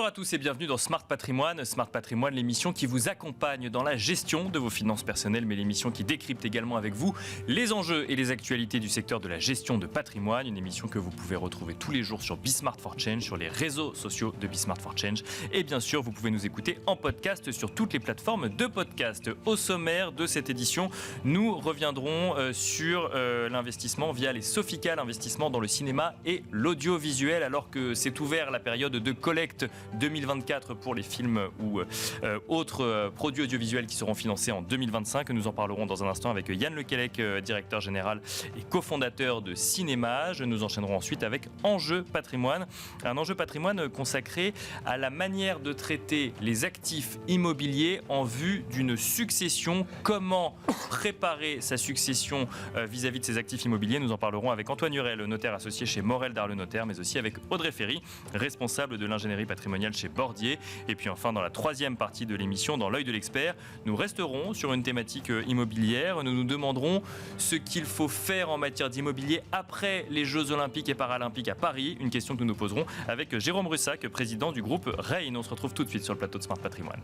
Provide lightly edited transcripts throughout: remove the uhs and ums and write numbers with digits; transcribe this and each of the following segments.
Bonjour à tous et bienvenue dans Smart Patrimoine. Smart Patrimoine, l'émission qui vous accompagne dans la gestion de vos finances personnelles, mais l'émission qui décrypte également avec vous les enjeux et les actualités du secteur de la gestion de patrimoine. Une émission que vous pouvez retrouver tous les jours sur Smart for Change, sur les réseaux sociaux de Smart for Change. Et bien sûr, vous pouvez nous écouter en podcast sur toutes les plateformes de podcast. Au sommaire de cette édition, nous reviendrons sur l'investissement via les Sofica, l'investissement dans le cinéma et l'audiovisuel, alors que c'est ouvert la période de collecte 2024 pour les films ou autres produits audiovisuels qui seront financés en 2025. Nous en parlerons dans un instant avec Yann Lequelec, directeur général et cofondateur de Cinémage. Nous enchaînerons ensuite avec Enjeu Patrimoine, un enjeu patrimoine consacré à la manière de traiter les actifs immobiliers en vue d'une succession. Comment préparer sa succession vis-à-vis de ses actifs immobiliers? Nous en parlerons avec Antoine Hurel, notaire associé chez Morel Darle Notaire, mais aussi avec Audrey Ferry, responsable de l'ingénierie patrimoniale chez Bordier. Et puis enfin, dans la troisième partie de l'émission, dans l'œil de l'expert, nous resterons sur une thématique immobilière. Nous nous demanderons ce qu'il faut faire en matière d'immobilier après les Jeux Olympiques et Paralympiques à Paris. Une question que nous nous poserons avec Jérôme Russac, président du groupe Rein. On se retrouve tout de suite sur le plateau de Smart Patrimoine.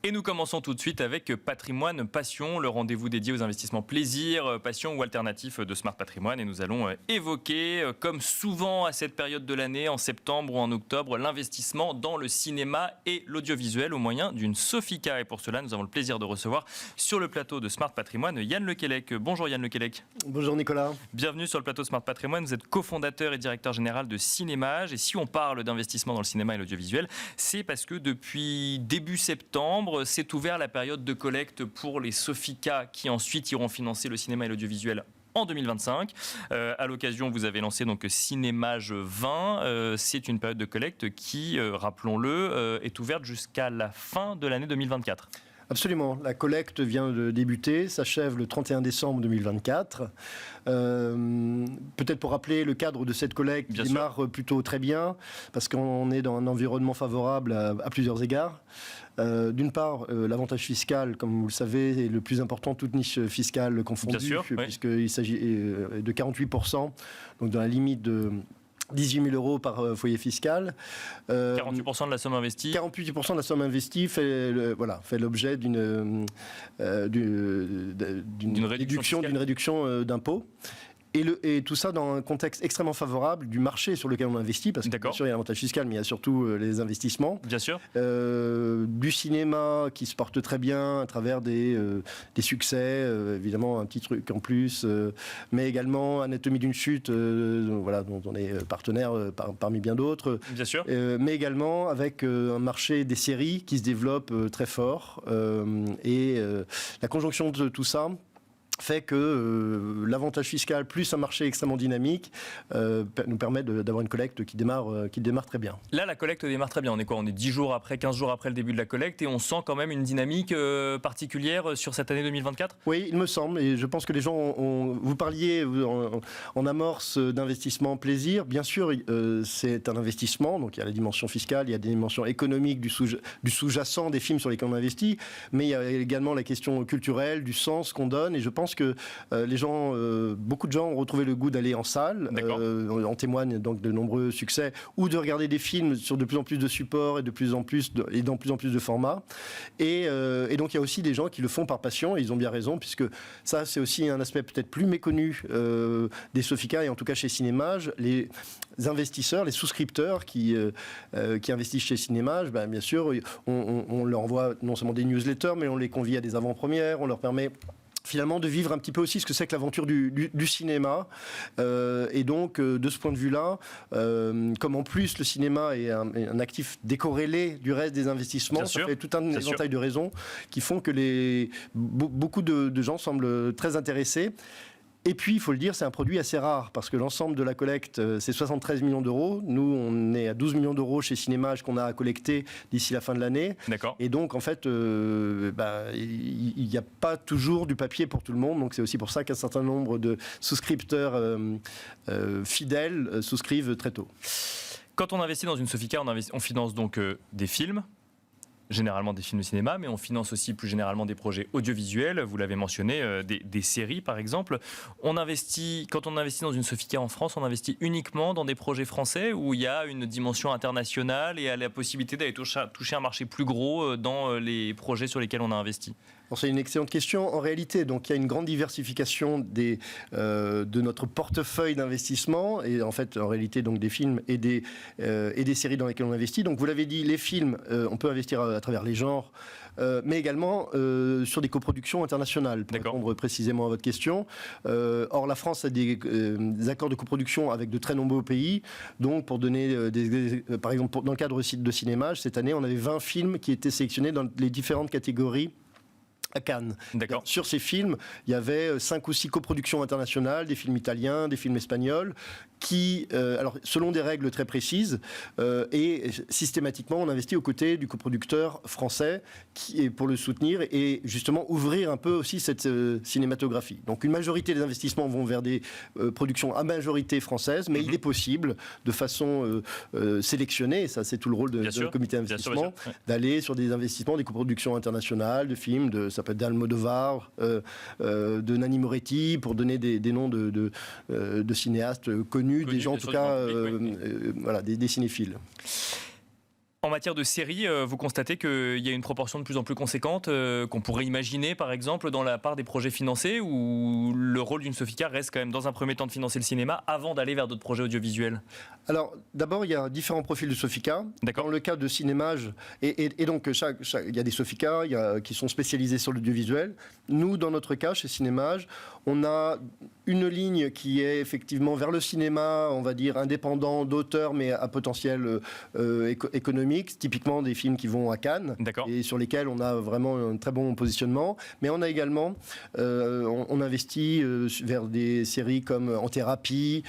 Et nous commençons tout de suite avec Patrimoine Passion, le rendez-vous dédié aux investissements plaisir, passion ou alternatifs de Smart Patrimoine. Et nous allons évoquer, comme souvent à cette période de l'année, en septembre ou en octobre, l'investissement dans le cinéma et l'audiovisuel au moyen d'une Sofica. Et pour cela, nous avons le plaisir de recevoir sur le plateau de Smart Patrimoine Yann Lequelec. Bonjour Yann Lequelec. Bonjour Nicolas. Bienvenue sur le plateau Smart Patrimoine. Vous êtes cofondateur et directeur général de Cinémage. Et si on parle d'investissement dans le cinéma et l'audiovisuel, c'est parce que depuis début septembre, c'est ouvert la période de collecte pour les Sofica qui ensuite iront financer le cinéma et l'audiovisuel en 2025. À l'occasion, vous avez lancé donc Cinémage 20. C'est une période de collecte qui, rappelons-le, est ouverte jusqu'à la fin de l'année 2024. Absolument. La collecte vient de débuter, s'achève le 31 décembre 2024. Peut-être pour rappeler le cadre de cette collecte, qui démarre plutôt très bien, parce qu'on est dans un environnement favorable à plusieurs égards. D'une part, l'avantage fiscal, comme vous le savez, est le plus important, toute niche fiscale confondue, puisqu'il s'agit de 48%, donc dans la limite de 18 000 euros par foyer fiscal. 48% de la somme investie. 48% de la somme investie fait l'objet d'une réduction d'impôt. Et tout ça dans un contexte extrêmement favorable du marché sur lequel on investit, parce que bien sûr il y a l'avantage fiscal, mais il y a surtout les investissements. Bien sûr. Du cinéma qui se porte très bien à travers des succès, évidemment un petit truc en plus, mais également Anatomie d'une chute, dont on est partenaire parmi bien d'autres. Bien sûr. Mais également avec un marché des séries qui se développe très fort. La conjonction de tout ça fait que l'avantage fiscal plus un marché extrêmement dynamique nous permet d'avoir une collecte qui démarre très bien. Là, la collecte démarre très bien. On est quoi? On est 10 jours après, 15 jours après le début de la collecte et on sent quand même une dynamique particulière sur cette année 2024? Oui, il me semble. Et je pense que les gens vous parliez en amorce d'investissement plaisir. Bien sûr, c'est un investissement. Donc, il y a la dimension fiscale, il y a des dimensions économiques du sous-jacent des films sur lesquels on investit. Mais il y a également la question culturelle, du sens qu'on donne. Et je pense que beaucoup de gens ont retrouvé le goût d'aller en salle. En témoignent donc de nombreux succès, ou de regarder des films sur de plus en plus de supports et dans plus en plus de formats. Et donc il y a aussi des gens qui le font par passion, et ils ont bien raison, puisque ça c'est aussi un aspect peut-être plus méconnu des Sofica, et en tout cas chez Cinémage. Les investisseurs, les souscripteurs qui investissent chez Cinémage, bien sûr, on leur envoie non seulement des newsletters, mais on les convie à des avant-premières, on leur permet finalement de vivre un petit peu aussi ce que c'est que l'aventure du cinéma. Et donc, de ce point de vue-là, comme en plus le cinéma est un actif décorrélé du reste des investissements, ça fait tout un éventail de raisons qui font que beaucoup de gens semblent très intéressés. Et puis, il faut le dire, c'est un produit assez rare, parce que l'ensemble de la collecte, c'est 73 millions d'euros. Nous, on est à 12 millions d'euros chez Cinémage qu'on a à collecter d'ici la fin de l'année. D'accord. Et donc, en fait, il n'y a pas toujours du papier pour tout le monde. Donc, c'est aussi pour ça qu'un certain nombre de souscripteurs fidèles souscrivent très tôt. Quand on investit dans une Sofica, on finance donc des films, généralement des films de cinéma, mais on finance aussi plus généralement des projets audiovisuels. Vous l'avez mentionné, des séries par exemple. Quand on investit dans une Sofica en France, on investit uniquement dans des projets français où il y a une dimension internationale et la possibilité d'aller toucher un marché plus gros dans les projets sur lesquels on a investi. C'est une excellente question. En réalité, donc, il y a une grande diversification de notre portefeuille d'investissement et en fait, en réalité, donc, des films et des séries dans lesquelles on investit. Donc, vous l'avez dit, les films, on peut investir à travers les genres, mais également sur des coproductions internationales, pour répondre précisément à votre question. Or, la France a des accords de coproduction avec de très nombreux pays. Donc, pour donner par exemple, dans le cadre de Cinémage, cette année, on avait 20 films qui étaient sélectionnés dans les différentes catégories à Cannes. Sur ces films, il y avait 5 ou 6 coproductions internationales, des films italiens, des films espagnols, qui, alors selon des règles très précises, et systématiquement on investit aux côtés du coproducteur français pour le soutenir et justement ouvrir un peu aussi cette cinématographie. Donc une majorité des investissements vont vers des productions à majorité française, mais il est possible de façon sélectionnée, ça c'est tout le rôle de comité d'investissement, d'aller sur des investissements, des coproductions internationales, de films, ça peut être d'Almodovar, de Nanni Moretti, pour donner des noms de cinéastes connus, des gens en tout cas, voilà, des cinéphiles. En matière de séries, vous constatez qu'il y a une proportion de plus en plus conséquente qu'on pourrait imaginer, par exemple, dans la part des projets financés, où le rôle d'une Sofica reste quand même dans un premier temps de financer le cinéma avant d'aller vers d'autres projets audiovisuels? Alors, d'abord, il y a différents profils de Sofica. Dans le cas de Cinémage, et donc il y a des Sofica qui sont spécialisés sur l'audiovisuel. Nous, dans notre cas, chez Cinémage, on a une ligne qui est effectivement vers le cinéma, on va dire, indépendant d'auteurs, mais à potentiel économique, typiquement des films qui vont à Cannes, et sur lesquels on a vraiment un très bon positionnement. Mais on a également, on investit vers des séries comme En Thérapie,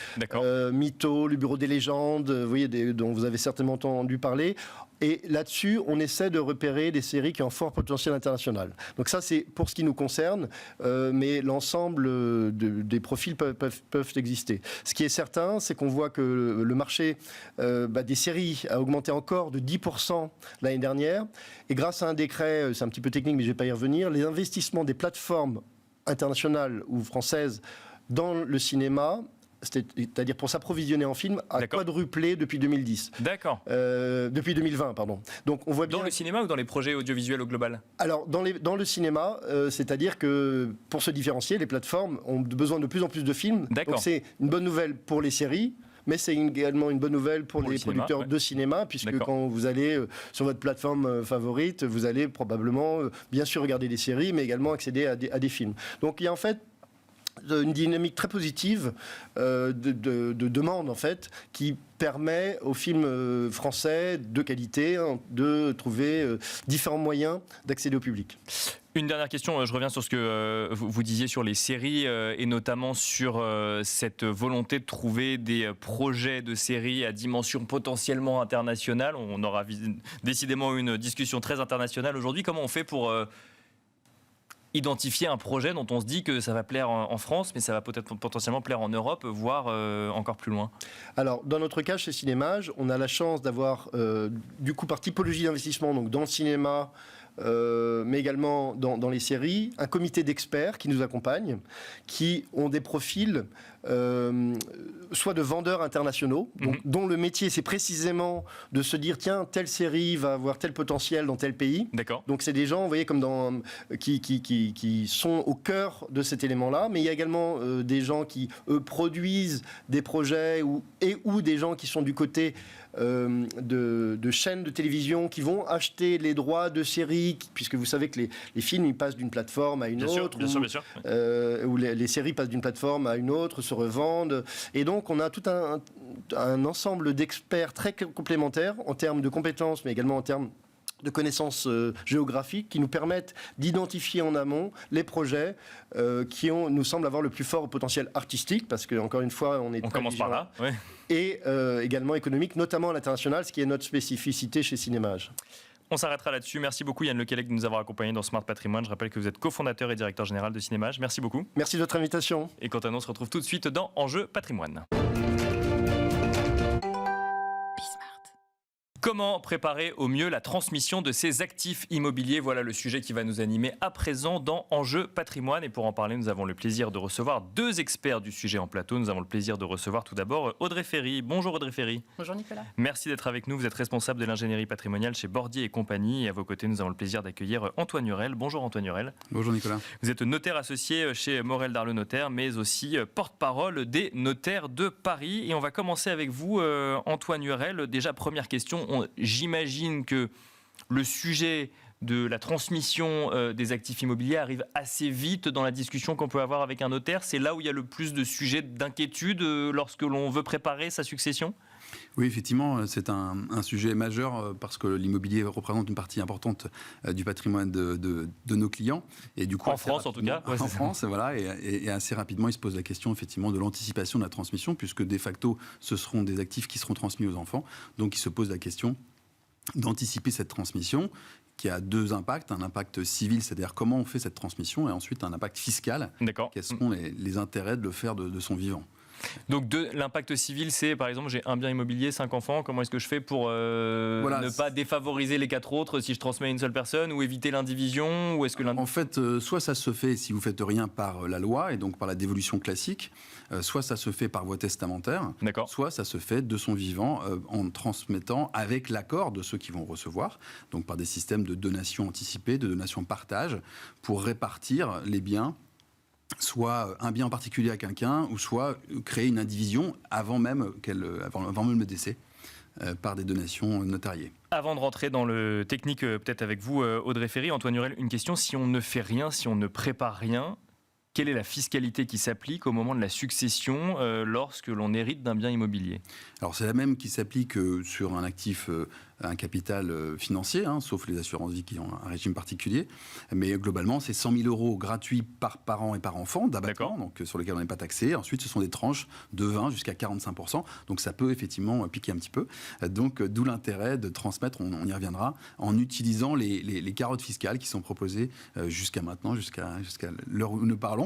Mytho, Le Bureau des légendes, vous voyez, dont vous avez certainement entendu parler. Et là-dessus, on essaie de repérer des séries qui ont un fort potentiel international. Donc ça, c'est pour ce qui nous concerne, mais l'ensemble des profils peuvent exister. Ce qui est certain, c'est qu'on voit que le marché des séries a augmenté encore de 10% l'année dernière. Et grâce à un décret, c'est un petit peu technique, mais je ne vais pas y revenir, les investissements des plateformes internationales ou françaises dans le cinéma, c'est-à-dire pour s'approvisionner en film, a quadruplé depuis 2010. Depuis 2020, pardon. Donc on voit bien. Dans le cinéma ou dans les projets audiovisuels au global? Alors dans le cinéma, c'est-à-dire que pour se différencier, les plateformes ont besoin de plus en plus de films. Donc c'est une bonne nouvelle pour les séries. Mais c'est également une bonne nouvelle pour les producteurs de cinéma, puisque quand vous allez sur votre plateforme favorite, vous allez probablement, bien sûr, regarder des séries, mais également accéder à des films. Donc il y a en fait une dynamique très positive de demande, en fait, qui permet aux films français de qualité de trouver différents moyens d'accéder au public. Une dernière question, je reviens sur ce que vous disiez sur les séries et notamment sur cette volonté de trouver des projets de séries à dimension potentiellement internationale. On aura décidément une discussion très internationale aujourd'hui. Comment on fait pour identifier un projet dont on se dit que ça va plaire en France, mais ça va peut-être potentiellement plaire en Europe, voire encore plus loin? Alors, dans notre cas, chez Cinémage, on a la chance d'avoir, du coup, par typologie d'investissement, donc dans le cinéma, mais également dans les séries, un comité d'experts qui nous accompagne, qui ont des profils soit de vendeurs internationaux, donc, dont le métier c'est précisément de se dire tiens, telle série va avoir tel potentiel dans tel pays. Donc c'est des gens, vous voyez, comme qui sont au cœur de cet élément-là, mais il y a également des gens qui produisent des projets ou des gens qui sont du côté de chaînes de télévision qui vont acheter les droits de séries, puisque vous savez que les films ils passent d'une plateforme à une autre, ou les séries passent d'une plateforme à une autre, se revendent, et donc on a tout un ensemble d'experts très complémentaires en termes de compétences, mais également en termes de connaissances géographiques qui nous permettent d'identifier en amont les projets qui nous semblent avoir le plus fort potentiel artistique, parce que encore une fois on commence par là, et également économique, notamment à l'international, ce qui est notre spécificité chez Cinémage. On s'arrêtera là-dessus. Merci beaucoup Yann Lequelec de nous avoir accompagnés dans Smart Patrimoine. Je rappelle que vous êtes cofondateur et directeur général de Cinémage. Merci beaucoup. Merci de votre invitation. Et quant à nous, on se retrouve tout de suite dans Enjeu Patrimoine. Comment préparer au mieux la transmission de ces actifs immobiliers? Voilà le sujet qui va nous animer à présent dans Enjeux Patrimoine. Et pour en parler, nous avons le plaisir de recevoir deux experts du sujet en plateau. Nous avons le plaisir de recevoir tout d'abord Audrey Ferry. Bonjour Audrey Ferry. Bonjour Nicolas. Merci d'être avec nous. Vous êtes responsable de l'ingénierie patrimoniale chez Bordier et compagnie. Et à vos côtés, nous avons le plaisir d'accueillir Antoine Hurel. Bonjour Antoine Hurel. Bonjour Nicolas. Vous êtes notaire associé chez Morel Darleux Notaire, mais aussi porte-parole des notaires de Paris. Et on va commencer avec vous, Antoine Hurel. Déjà, première question. J'imagine que le sujet de la transmission des actifs immobiliers arrive assez vite dans la discussion qu'on peut avoir avec un notaire. C'est là où il y a le plus de sujets d'inquiétude lorsque l'on veut préparer sa succession? Oui, effectivement, c'est un sujet majeur parce que l'immobilier représente une partie importante du patrimoine de nos clients. Et du coup, en France, en tout cas. Ouais, en France, voilà. Et assez rapidement, il se pose la question, effectivement, de l'anticipation de la transmission, puisque de facto, ce seront des actifs qui seront transmis aux enfants. Donc, il se pose la question d'anticiper cette transmission qui a deux impacts. Un impact civil, c'est-à-dire comment on fait cette transmission, et ensuite un impact fiscal. D'accord. Quels sont les intérêts de le faire de son vivant. Donc l'impact civil, c'est par exemple j'ai un bien immobilier, 5 enfants, comment est-ce que je fais pour ne pas défavoriser les 4 autres si je transmets à une seule personne, ou éviter l'indivision, ou est-ce que En fait, soit ça se fait si vous faites rien par la loi et donc par la dévolution classique, soit ça se fait par voie testamentaire, soit ça se fait de son vivant en transmettant avec l'accord de ceux qui vont recevoir, donc par des systèmes de donation anticipée, de donation partage, pour répartir les biens, soit un bien en particulier à quelqu'un, ou soit créer une indivision avant même le décès, par des donations notariées. Avant de rentrer dans le technique, peut-être avec vous, Audrey Ferry, Antoine Hurel, une question. Si on ne fait rien, si on ne prépare rien, quelle est la fiscalité qui s'applique au moment de la succession lorsque l'on hérite d'un bien immobilier? Alors c'est la même qui s'applique sur un actif, un capital financier, sauf les assurances-vie qui ont un régime particulier. Mais globalement, c'est 100 000 € gratuits par parent et par enfant d'abattement, donc sur lesquels on n'est pas taxé. Ensuite, ce sont des tranches de 20 jusqu'à 45%. Donc ça peut effectivement piquer un petit peu. Donc d'où l'intérêt de transmettre, on y reviendra, en utilisant les carottes fiscales qui sont proposées jusqu'à maintenant, jusqu'à l'heure où nous parlons,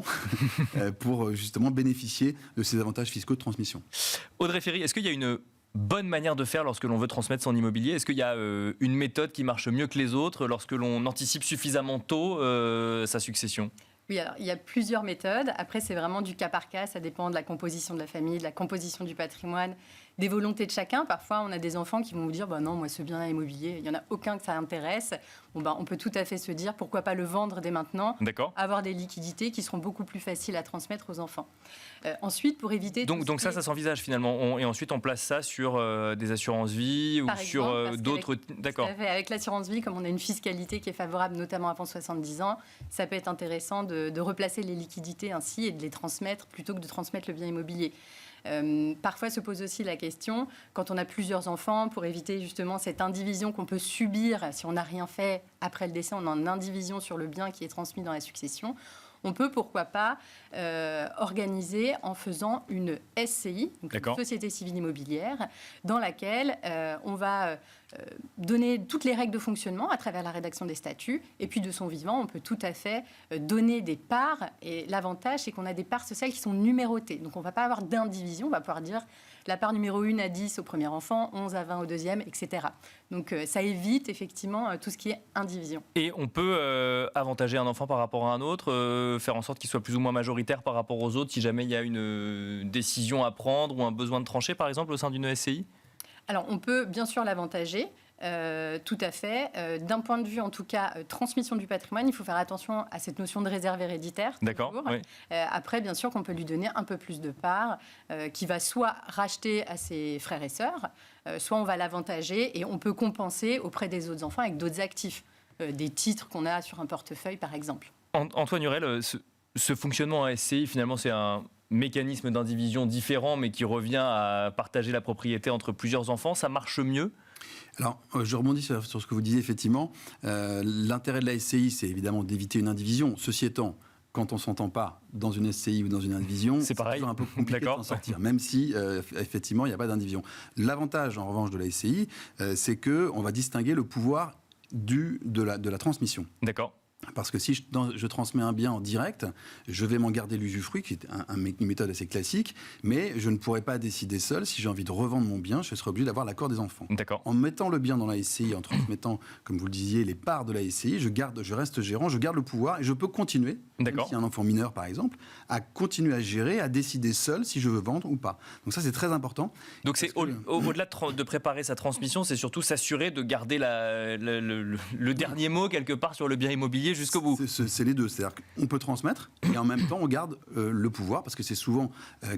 pour justement bénéficier de ces avantages fiscaux de transmission. Audrey Ferry, est-ce qu'il y a une bonne manière de faire lorsque l'on veut transmettre son immobilier? Est-ce qu'il y a une méthode qui marche mieux que les autres lorsque l'on anticipe suffisamment tôt sa succession? Oui, alors il y a plusieurs méthodes. Après, c'est vraiment du cas par cas. Ça dépend de la composition de la famille, de la composition du patrimoine, des volontés de chacun. Parfois, on a des enfants qui vont vous dire non, moi, ce bien immobilier, il n'y en a aucun que ça intéresse. On peut tout à fait se dire pourquoi pas le vendre dès maintenant, avoir des liquidités qui seront beaucoup plus faciles à transmettre aux enfants. Ensuite, pour éviter... Donc ça s'envisage finalement. Et ensuite, on place ça sur des assurances-vie ou sur d'autres... D'accord. Avec l'assurance-vie, comme on a une fiscalité qui est favorable, notamment avant 70 ans, ça peut être intéressant de replacer les liquidités ainsi et de les transmettre plutôt que de transmettre le bien immobilier. Parfois se pose aussi la question, quand on a plusieurs enfants, pour éviter justement cette indivision qu'on peut subir si on n'a rien fait après le décès, on a une indivision sur le bien qui est transmis dans la succession. On peut, pourquoi pas, organiser en faisant une SCI, donc une société civile immobilière, dans laquelle on va donner toutes les règles de fonctionnement à travers la rédaction des statuts. Et puis, de son vivant, on peut tout à fait donner des parts. Et l'avantage, c'est qu'on a des parts sociales qui sont numérotées. Donc, on ne va pas avoir d'indivision. On va pouvoir dire la part numéro 1 à 10 au premier enfant, 11 à 20 au deuxième, etc. Donc, ça évite effectivement tout ce qui est indivision. Et on peut avantager un enfant par rapport à un autre, faire en sorte qu'il soit plus ou moins majoritaire par rapport aux autres si jamais il y a une décision à prendre ou un besoin de trancher, par exemple, au sein d'une SCI? Alors, on peut bien sûr l'avantager, tout à fait. D'un point de vue, en tout cas, transmission du patrimoine, il faut faire attention à cette notion de réserve héréditaire. D'accord. Oui. Après, bien sûr qu'on peut lui donner un peu plus de parts, qui va soit racheter à ses frères et sœurs, soit on va l'avantager et on peut compenser auprès des autres enfants avec d'autres actifs, des titres qu'on a sur un portefeuille, par exemple. Antoine Hurel, ce fonctionnement en SCI, finalement, c'est un mécanisme d'indivision différent, mais qui revient à partager la propriété entre plusieurs enfants. Ça marche mieux? Alors, je rebondis sur ce que vous disiez, effectivement. L'intérêt de la SCI, c'est évidemment d'éviter une indivision. Ceci étant, quand on ne s'entend pas dans une SCI ou dans une indivision, c'est toujours un peu compliqué de s'en sortir, même si, effectivement, il n'y a pas d'indivision. L'avantage, en revanche, de la SCI, c'est qu'on va distinguer le pouvoir de la transmission. D'accord. Parce que si je transmets un bien en direct, je vais m'en garder l'usufruit, qui est une méthode assez classique, mais je ne pourrai pas décider seul. Si j'ai envie de revendre mon bien, je serai obligé d'avoir l'accord des enfants. D'accord. En mettant le bien dans la SCI, en transmettant, comme vous le disiez, les parts de la SCI, je reste gérant, je garde le pouvoir et je peux continuer, même s'il y a un enfant mineur par exemple, à continuer à gérer, à décider seul si je veux vendre ou pas. Donc ça, c'est très important. Donc c'est au-delà de préparer sa transmission, c'est surtout s'assurer de garder le dernier mot quelque part sur le bien immobilier jusqu'au bout. C'est les deux, c'est-à-dire qu'on peut transmettre et en même temps on garde le pouvoir, parce que c'est souvent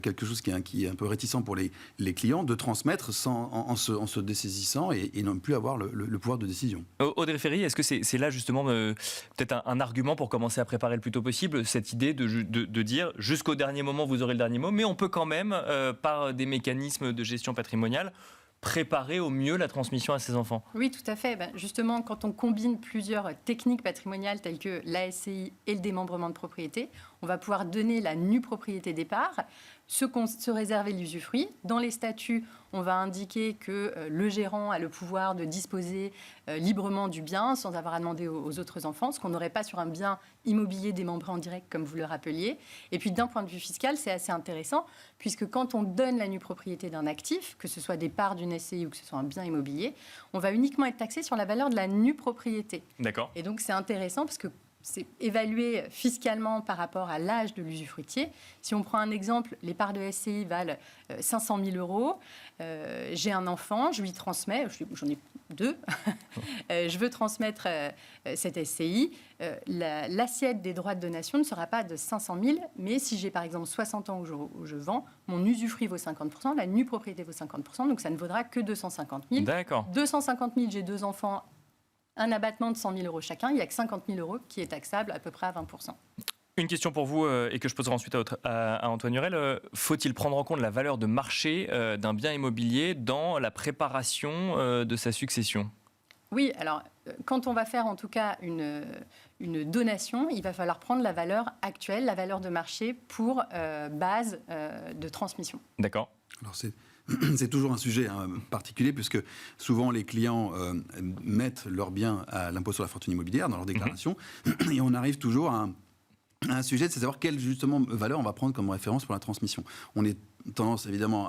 quelque chose qui est un peu réticent pour les clients, de transmettre en se dessaisissant et non plus avoir le pouvoir de décision. Audrey Ferry, est-ce que c'est là justement peut-être un argument pour commencer à préparer le plus tôt possible, cette idée de dire jusqu'au dernier moment vous aurez le dernier mot, mais on peut quand même, par des mécanismes de gestion patrimoniale, préparer au mieux la transmission à ses enfants? Oui, tout à fait. Justement, quand on combine plusieurs techniques patrimoniales telles que la SCI et le démembrement de propriété, on va pouvoir donner la nue propriété des parts, se réserver l'usufruit. Dans les statuts, on va indiquer que le gérant a le pouvoir de disposer librement du bien sans avoir à demander aux autres enfants, ce qu'on n'aurait pas sur un bien immobilier démembré en direct, comme vous le rappeliez. Et puis, d'un point de vue fiscal, c'est assez intéressant, puisque quand on donne la nue propriété d'un actif, que ce soit des parts d'une SCI ou que ce soit un bien immobilier, on va uniquement être taxé sur la valeur de la nue propriété. D'accord. Et donc, c'est intéressant parce que c'est évalué fiscalement par rapport à l'âge de l'usufruitier. Si on prend un exemple, les parts de SCI valent 500 000 euros. J'ai un enfant, je lui transmets, j'en ai 2, je veux transmettre cette SCI. L'assiette des droits de donation ne sera pas de 500 000, mais si j'ai par exemple 60 ans où je vends, mon usufruit vaut 50%, la nue propriété vaut 50%, donc ça ne vaudra que 250 000. D'accord. 250 000, j'ai 2 enfants, un abattement de 100 000 euros chacun, il n'y a que 50 000 euros qui est taxable à peu près à 20%. Une question pour vous et que je poserai ensuite à Antoine Hurel. Faut-il prendre en compte la valeur de marché d'un bien immobilier dans la préparation de sa succession ? Oui, alors quand on va faire en tout cas une donation, il va falloir prendre la valeur actuelle, la valeur de marché pour base de transmission. D'accord. Alors c'est toujours un sujet particulier, puisque souvent les clients mettent leurs biens à l'impôt sur la fortune immobilière dans leur déclaration, et on arrive toujours à un sujet, c'est de savoir quelle justement valeur on va prendre comme référence pour la transmission. On est tendance évidemment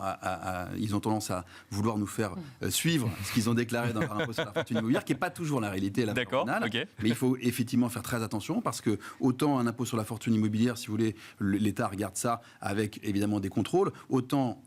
ils ont tendance à vouloir nous faire suivre ce qu'ils ont déclaré dans leur impôt sur la fortune immobilière, qui n'est pas toujours la réalité. D'accord, okay. Mais il faut effectivement faire très attention, parce que autant un impôt sur la fortune immobilière, si vous voulez, l'État regarde ça avec évidemment des contrôles, autant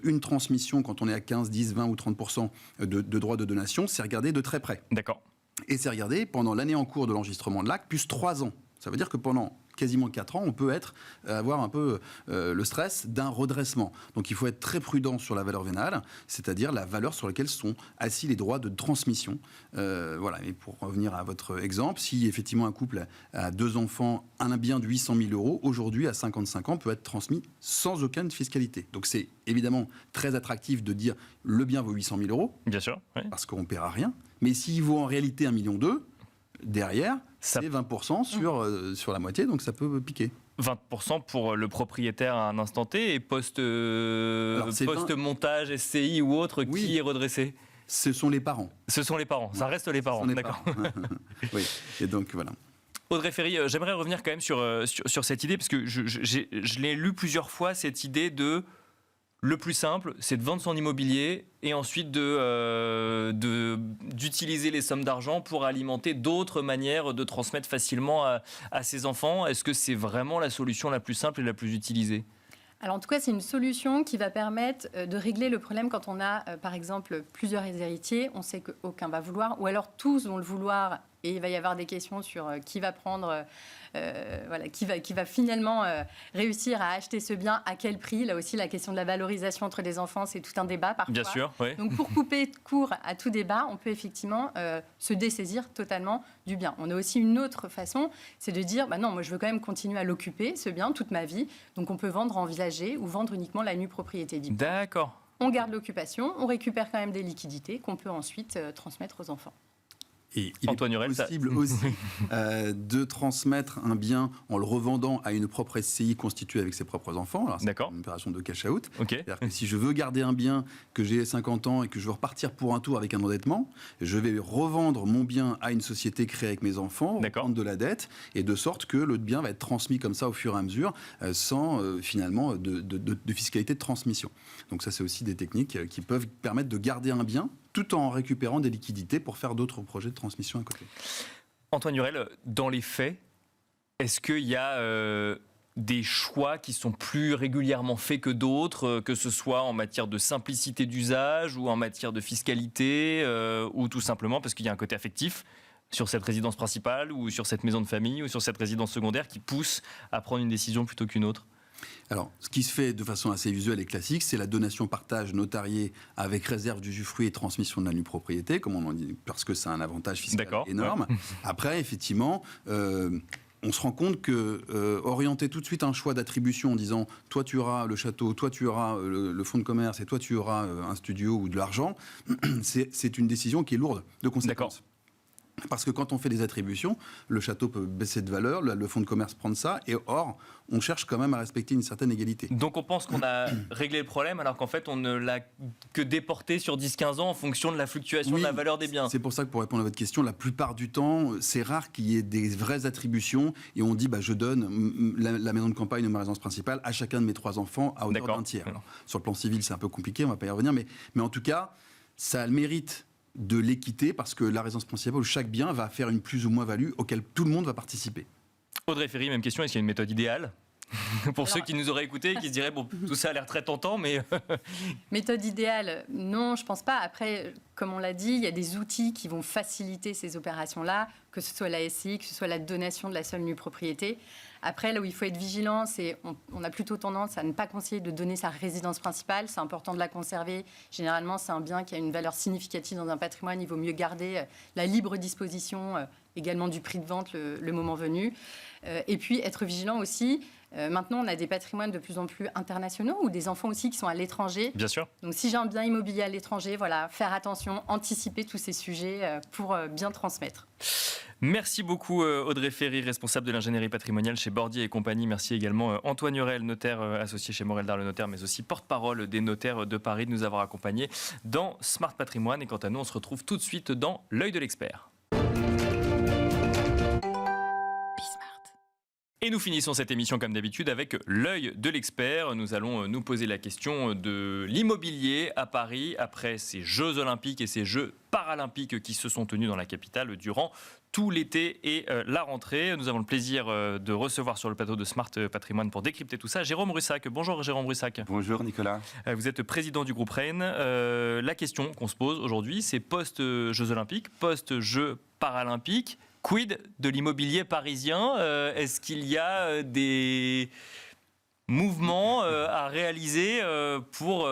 une transmission, quand on est à 15, 10, 20 ou 30% de droits de donation, c'est regardé de très près. D'accord. Et c'est regardé pendant l'année en cours de l'enregistrement de l'acte, plus 3 ans. Ça veut dire que pendant quasiment 4 ans, on peut avoir un peu le stress d'un redressement. Donc il faut être très prudent sur la valeur vénale, c'est-à-dire la valeur sur laquelle sont assis les droits de transmission. Voilà. Et pour revenir à votre exemple, si effectivement un couple a 2 enfants, un bien de 800 000 euros, aujourd'hui à 55 ans, peut être transmis sans aucune fiscalité. Donc c'est évidemment très attractif de dire le bien vaut 800 000 euros, bien sûr, oui. Parce qu'on ne paiera rien. Mais s'il vaut en réalité 1,2 million, derrière, c'est 20% sur la moitié, donc ça peut piquer. 20% pour le propriétaire à un instant T, et post-montage, SCI ou autre, oui. Qui est redressé ? Ce sont les parents. Ce sont les parents, ça reste les parents, d'accord. Oui, et donc voilà. Audrey Ferry, j'aimerais revenir quand même sur cette idée, parce que je l'ai lu plusieurs fois, cette idée de... Le plus simple, c'est de vendre son immobilier et ensuite d'utiliser les sommes d'argent pour alimenter d'autres manières de transmettre facilement à ses enfants. Est-ce que c'est vraiment la solution la plus simple et la plus utilisée ? Alors en tout cas, c'est une solution qui va permettre de régler le problème quand on a, par exemple, plusieurs héritiers. On sait qu'aucun va vouloir, ou alors tous vont le vouloir, et il va y avoir des questions sur qui va prendre, qui va finalement réussir à acheter ce bien, à quel prix. Là aussi, la question de la valorisation entre les enfants, c'est tout un débat parfois. Bien sûr, oui. Donc pour couper court à tout débat, on peut effectivement se dessaisir totalement du bien. On a aussi une autre façon, c'est de dire, non, moi je veux quand même continuer à l'occuper, ce bien, toute ma vie. Donc on peut vendre en viager ou vendre uniquement la nue propriété. D'accord. On garde l'occupation, on récupère quand même des liquidités qu'on peut ensuite transmettre aux enfants. Et il Antoine est Hurel, possible aussi de transmettre un bien en le revendant à une propre SCI constituée avec ses propres enfants. Alors, c'est une opération de cash out. C'est-à-dire que si je veux garder un bien, que j'ai 50 ans et que je veux repartir pour un tour avec un endettement, je vais revendre mon bien à une société créée avec mes enfants, reprendre de la dette, et de sorte que le bien va être transmis comme ça au fur et à mesure, sans finalement de fiscalité de transmission. Donc ça, c'est aussi des techniques qui peuvent permettre de garder un bien tout en récupérant des liquidités pour faire d'autres projets de transmission à côté. Antoine Hurel, dans les faits, est-ce qu'il y a des choix qui sont plus régulièrement faits que d'autres, que ce soit en matière de simplicité d'usage ou en matière de fiscalité, ou tout simplement parce qu'il y a un côté affectif sur cette résidence principale ou sur cette maison de famille ou sur cette résidence secondaire qui pousse à prendre une décision plutôt qu'une autre ? Alors, ce qui se fait de façon assez usuelle et classique, c'est la donation-partage notariée avec réserve d'usufruit et transmission de la nue propriété, comme on en dit, parce que c'est un avantage fiscal énorme. Ouais. Après, effectivement, on se rend compte que orienter tout de suite un choix d'attribution en disant « toi tu auras le château, toi tu auras le fonds de commerce et toi tu auras un studio ou de l'argent », c'est une décision qui est lourde de conséquences. Parce que quand on fait des attributions, le château peut baisser de valeur, le fonds de commerce prendre ça, et or, on cherche quand même à respecter une certaine égalité. Donc on pense qu'on a réglé le problème, alors qu'en fait, on ne l'a que déporté sur 10-15 ans en fonction de la fluctuation de la valeur des biens. C'est pour ça que, pour répondre à votre question, la plupart du temps, c'est rare qu'il y ait des vraies attributions, et on dit, je donne la maison de campagne ou ma résidence principale à chacun de mes 3 enfants à hauteur d'un tiers. Alors, sur le plan civil, c'est un peu compliqué, on ne va pas y revenir, mais en tout cas, ça a le mérite de l'équité, parce que la résidence principale, chaque bien va faire une plus ou moins value auquel tout le monde va participer. Audrey Ferry, même question, est-ce qu'il y a une méthode idéale pour ceux qui nous auraient écoutés et qui se diraient tout ça a l'air très tentant, mais méthode idéale, non, je pense pas. Après, comme on l'a dit, il y a des outils qui vont faciliter ces opérations-là, que ce soit la SCI, que ce soit la donation de la seule nue propriété. Après, là où il faut être vigilant, c'est on a plutôt tendance à ne pas conseiller de donner sa résidence principale. C'est important de la conserver. Généralement, c'est un bien qui a une valeur significative dans un patrimoine. Il vaut mieux garder la libre disposition également du prix de vente le moment venu. Et puis, être vigilant aussi. Maintenant, on a des patrimoines de plus en plus internationaux ou des enfants aussi qui sont à l'étranger. Bien sûr. Donc, si j'ai un bien immobilier à l'étranger, faire attention, anticiper tous ces sujets pour bien transmettre. Merci beaucoup Audrey Ferry, responsable de l'ingénierie patrimoniale chez Bordier et compagnie. Merci également Antoine Hurel, notaire associé chez Morel Darle Notaire, mais aussi porte-parole des notaires de Paris, de nous avoir accompagnés dans Smart Patrimoine. Et quant à nous, on se retrouve tout de suite dans l'œil de l'expert. Et nous finissons cette émission comme d'habitude avec l'œil de l'expert. Nous allons nous poser la question de l'immobilier à Paris après ces Jeux Olympiques et ces Jeux Paralympiques qui se sont tenus dans la capitale durant tout l'été et la rentrée. Nous avons le plaisir de recevoir sur le plateau de Smart Patrimoine pour décrypter tout ça Jérôme Brussac. Bonjour Jérôme Brussac. Bonjour Nicolas. Vous êtes président du groupe Rennes. La question qu'on se pose aujourd'hui, c'est post-Jeux Olympiques, post-Jeux Paralympiques. Quid de l'immobilier parisien ? Est-ce qu'il y a des mouvements à réaliser pour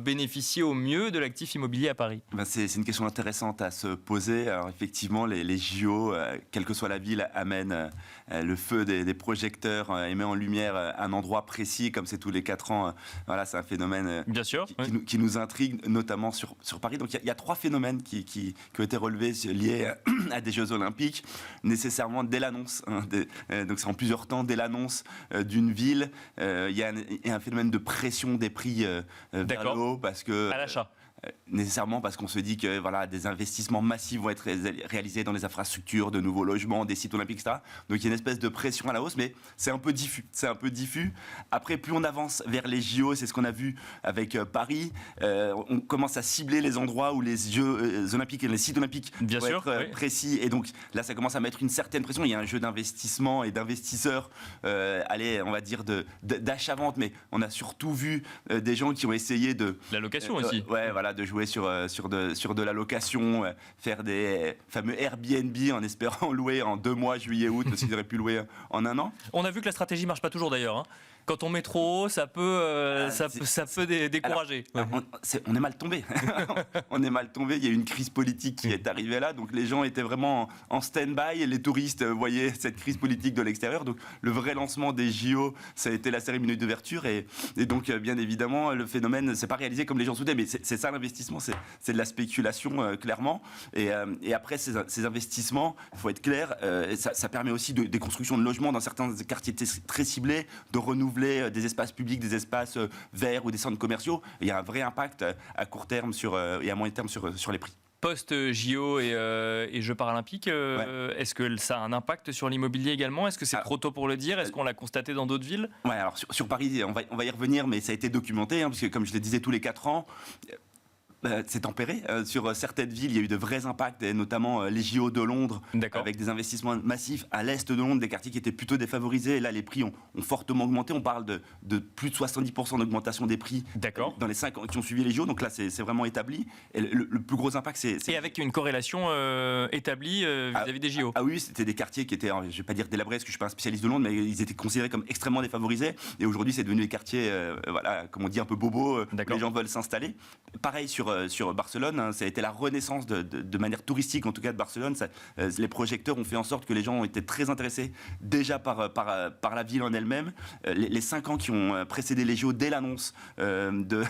bénéficier au mieux de l'actif immobilier à Paris ? C'est une question intéressante à se poser. Alors effectivement, les JO, quelle que soit la ville, amènent le feu des projecteurs et met en lumière un endroit précis, comme c'est tous les 4 ans. Voilà, c'est un phénomène bien sûr, qui nous intrigue, notamment sur Paris. Donc il y a 3 phénomènes qui ont été relevés liés à des Jeux Olympiques, nécessairement dès l'annonce. Donc c'est en plusieurs temps, dès l'annonce d'une ville. Il y a un phénomène de pression des prix vers le haut, parce que à l'achat. Nécessairement parce qu'on se dit que des investissements massifs vont être réalisés dans les infrastructures, de nouveaux logements, des sites olympiques, etc. Donc il y a une espèce de pression à la hausse, mais c'est un peu diffus. Après, plus on avance vers les JO, c'est ce qu'on a vu avec Paris, on commence à cibler les endroits où les Jeux Olympiques et les sites olympiques vont être précis. Et donc là, ça commence à mettre une certaine pression. Il y a un jeu d'investissement et d'investisseurs, on va dire d'achat-vente, mais on a surtout vu des gens qui ont essayé de... La location aussi. De jouer sur de la location, faire des fameux Airbnb en espérant louer en 2 mois, juillet, août, parce qu'ils auraient pu louer en 1 an. On a vu que la stratégie ne marche pas toujours d'ailleurs. Quand on met trop haut, ça peut décourager. On est mal tombé. On est mal tombé. Il y a eu une crise politique qui est arrivée là, donc les gens étaient vraiment en stand-by. Et les touristes voyaient cette crise politique de l'extérieur. Donc le vrai lancement des JO, ça a été la cérémonie d'ouverture. Et donc, bien évidemment, le phénomène, c'est pas réalisé comme les gens souhaitaient, mais c'est ça l'investissement, c'est de la spéculation, clairement. Et après, ces investissements, il faut être clair, ça permet aussi des constructions de logements dans certains quartiers très ciblés, de renouveler des espaces publics, des espaces verts ou des centres commerciaux. Et il y a un vrai impact à court terme et à moyen terme sur les prix. Post-JO et Jeux paralympiques, est-ce que ça a un impact sur l'immobilier également? Est-ce que c'est trop tôt pour le dire? Est-ce qu'on l'a constaté dans d'autres villes? Ouais, alors sur Paris, on va y revenir, mais ça a été documenté, parce que comme je le disais, tous les 4 ans, c'est tempéré. Sur certaines villes, il y a eu de vrais impacts, et notamment les JO de Londres, avec des investissements massifs. À l'est de Londres, des quartiers qui étaient plutôt défavorisés. Et là, les prix ont fortement augmenté. On parle de plus de 70% d'augmentation des prix dans les 5 ans qui ont suivi les JO. Donc là, c'est vraiment établi. Et le plus gros impact, c'est... Et avec une corrélation établie vis-à-vis des JO. Ah oui, c'était des quartiers qui étaient, je ne vais pas dire délabrés, parce que je ne suis pas un spécialiste de Londres, mais ils étaient considérés comme extrêmement défavorisés. Et aujourd'hui, c'est devenu des quartiers, comme on dit, un peu bobos. Les gens veulent s'installer. Pareil sur Barcelone, ça a été la renaissance de manière touristique, en tout cas de Barcelone. Les projecteurs ont fait en sorte que les gens ont été très intéressés déjà par la ville en elle-même. Les 5 ans qui ont précédé les JO, dès l'annonce de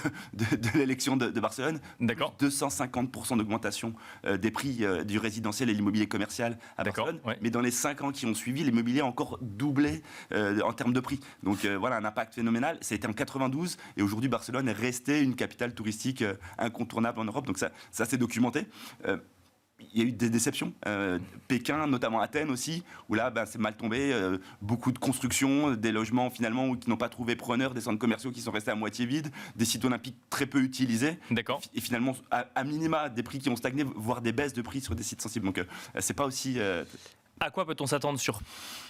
l'élection de Barcelone, 250% d'augmentation des prix du résidentiel et l'immobilier commercial à Barcelone. Mais dans les 5 ans qui ont suivi, l'immobilier a encore doublé en termes de prix. Donc voilà, un impact phénoménal. Ça a été en 92 et aujourd'hui Barcelone est restée une capitale touristique incontournable en Europe, donc ça c'est documenté. Il y a eu des déceptions. Pékin, notamment Athènes aussi, où là, c'est mal tombé. Beaucoup de constructions, des logements finalement qui n'ont pas trouvé preneur, des centres commerciaux qui sont restés à moitié vides, des sites olympiques très peu utilisés. Et finalement, à minima, des prix qui ont stagné, voire des baisses de prix sur des sites sensibles. Donc, c'est pas aussi... À quoi peut-on s'attendre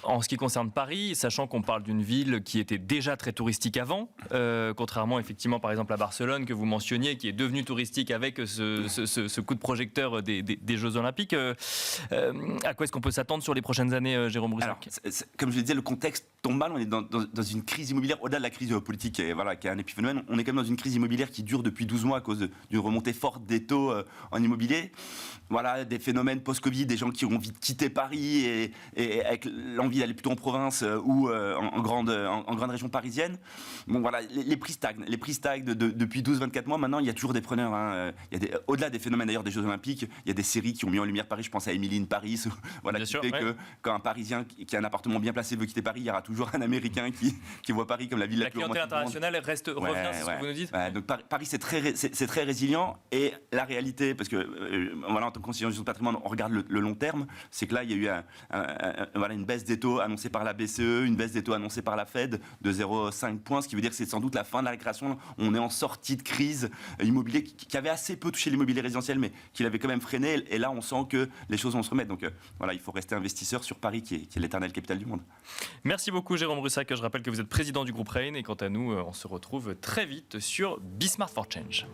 en ce qui concerne Paris, sachant qu'on parle d'une ville qui était déjà très touristique avant, contrairement effectivement par exemple à Barcelone que vous mentionniez, qui est devenue touristique avec ce coup de projecteur des Jeux Olympiques. À quoi est-ce qu'on peut s'attendre sur les prochaines années, Jérôme Brussac? Comme je le disais, le contexte tombe mal. On est dans une crise immobilière, au-delà de la crise politique qui est un épiphénomène. On est quand même dans une crise immobilière qui dure depuis 12 mois à cause d'une remontée forte des taux en immobilier. Voilà, des phénomènes post-Covid, des gens qui ont envie de quitter Paris et avec l'envie d'aller plutôt en province ou en grande région parisienne. Bon voilà, les prix stagnent. Les prix stagnent depuis 12-24 mois. Maintenant, il y a toujours des preneurs. Au-delà des phénomènes d'ailleurs des Jeux Olympiques, il y a des séries qui ont mis en lumière Paris. Je pense à Emily in Paris. Voilà, qui fait que quand un Parisien qui a un appartement bien placé veut quitter Paris, il y aura toujours un Américain qui voit Paris comme la ville la plus romantique. La clientèle internationale revient, c'est ce que vous nous dites. Donc Paris, c'est très résilient. Et la réalité, parce que voilà, en tant que conseiller en gestion de patrimoine, on regarde le long terme, c'est que là, il y a eu une baisse des taux annoncée par la BCE, une baisse des taux annoncée par la Fed de 0,5 points, ce qui veut dire que c'est sans doute la fin de la récréation. On est en sortie de crise immobilière qui avait assez peu touché l'immobilier résidentiel, mais qui l'avait quand même freiné. Et là, on sent que les choses vont se remettre. Donc voilà, il faut rester investisseur sur Paris, qui est l'éternelle capitale du monde. Merci beaucoup, Jérôme Brussac. Je rappelle que vous êtes président du groupe Rain. Et quant à nous, on se retrouve très vite sur Be Smart for Change.